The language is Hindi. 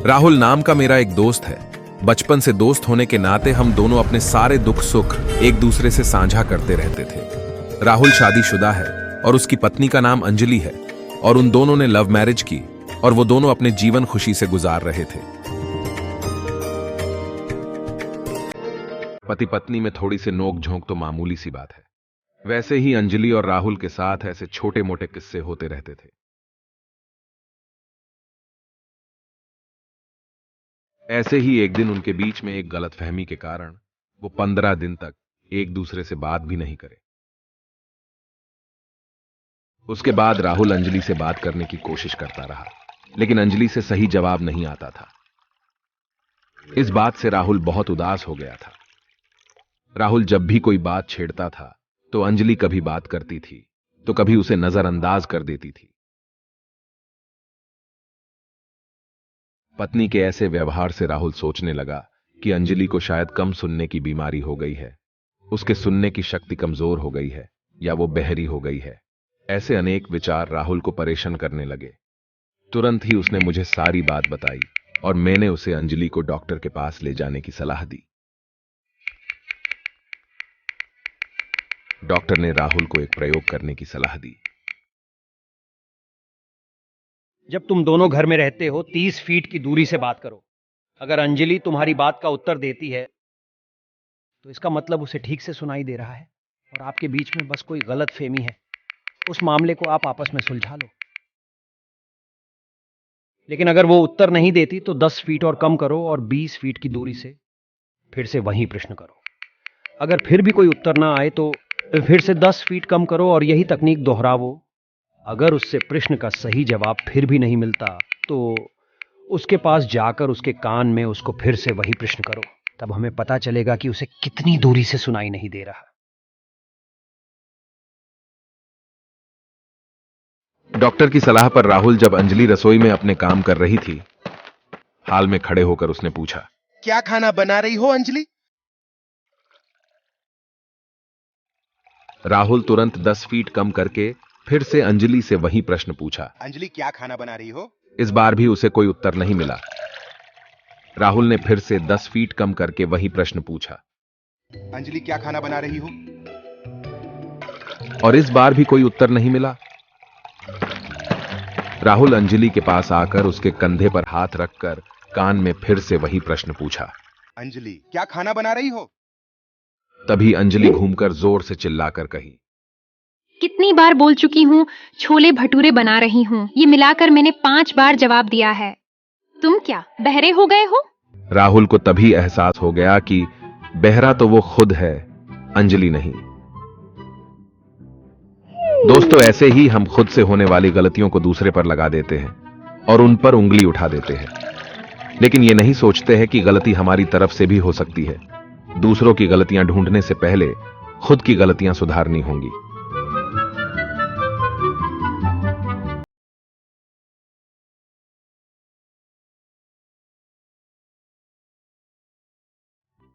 राहुल नाम का मेरा एक दोस्त है। बचपन से दोस्त होने के नाते हम दोनों अपने सारे दुख सुख एक दूसरे से साझा करते रहते थे। राहुल शादीशुदा है और उसकी पत्नी का नाम अंजलि है और उन दोनों ने लव मैरिज की और वो दोनों अपने जीवन खुशी से गुजार रहे थे। पति पत्नी में थोड़ी सी नोक झोंक तो मामूली सी बात है। वैसे ही अंजलि और राहुल के साथ ऐसे छोटे मोटे किस्से होते रहते थे। ऐसे ही एक दिन उनके बीच में एक गलतफहमी के कारण वो 15 दिन तक एक दूसरे से बात भी नहीं करे। उसके बाद राहुल अंजलि से बात करने की कोशिश करता रहा, लेकिन अंजलि से सही जवाब नहीं आता था। इस बात से राहुल बहुत उदास हो गया था। राहुल जब भी कोई बात छेड़ता था तो अंजलि कभी बात करती थी तो कभी उसे नजरअंदाज कर देती थी। पत्नी के ऐसे व्यवहार से राहुल सोचने लगा कि अंजलि को शायद कम सुनने की बीमारी हो गई है, उसके सुनने की शक्ति कमजोर हो गई है या वो बहरी हो गई है। ऐसे अनेक विचार राहुल को परेशान करने लगे। तुरंत ही उसने मुझे सारी बात बताई और मैंने उसे अंजलि को डॉक्टर के पास ले जाने की सलाह दी। डॉक्टर ने राहुल को एक प्रयोग करने की सलाह दी। जब तुम दोनों घर में रहते हो 30 फीट की दूरी से बात करो। अगर अंजलि तुम्हारी बात का उत्तर देती है तो इसका मतलब उसे ठीक से सुनाई दे रहा है और आपके बीच में बस कोई गलतफहमी है। उस मामले को आप आपस में सुलझा लो। लेकिन अगर वो उत्तर नहीं देती तो 10 फीट और कम करो और 20 फीट की दूरी से फिर से वही प्रश्न करो। अगर फिर भी कोई उत्तर ना आए तो फिर से 10 फीट कम करो और यही तकनीक दोहराओ। अगर उससे प्रश्न का सही जवाब फिर भी नहीं मिलता तो उसके पास जाकर उसके कान में उसको फिर से वही प्रश्न करो। तब हमें पता चलेगा कि उसे कितनी दूरी से सुनाई नहीं दे रहा। डॉक्टर की सलाह पर राहुल जब अंजलि रसोई में अपने काम कर रही थी, हाल में खड़े होकर उसने पूछा, क्या खाना बना रही हो अंजलि? राहुल तुरंत 10 फीट कम करके फिर से अंजलि से वही प्रश्न पूछा। अंजलि क्या खाना बना रही हो? इस बार भी उसे कोई उत्तर नहीं मिला। राहुल ने फिर से 10 फीट कम करके वही प्रश्न पूछा। अंजलि क्या खाना बना रही हो? और इस बार भी कोई उत्तर नहीं मिला। राहुल अंजलि के पास आकर उसके कंधे पर हाथ रखकर कान में फिर से वही प्रश्न पूछा। अंजलि क्या खाना बना रही हो? तभी अंजलि घूमकर जोर से चिल्लाकर कही, कितनी बार बोल चुकी हूँ छोले भटूरे बना रही हूँ। ये मिलाकर मैंने 5 बार जवाब दिया है। तुम क्या बहरे हो गए हो? राहुल को तभी एहसास हो गया कि बहरा तो वो खुद है, अंजलि नहीं। दोस्तों, ऐसे ही हम खुद से होने वाली गलतियों को दूसरे पर लगा देते हैं और उन पर उंगली उठा देते हैं, लेकिन ये नहीं सोचते हैं कि गलती हमारी तरफ से भी हो सकती है। दूसरों की गलतियां ढूंढने से पहले खुद की गलतियां सुधारनी होंगी।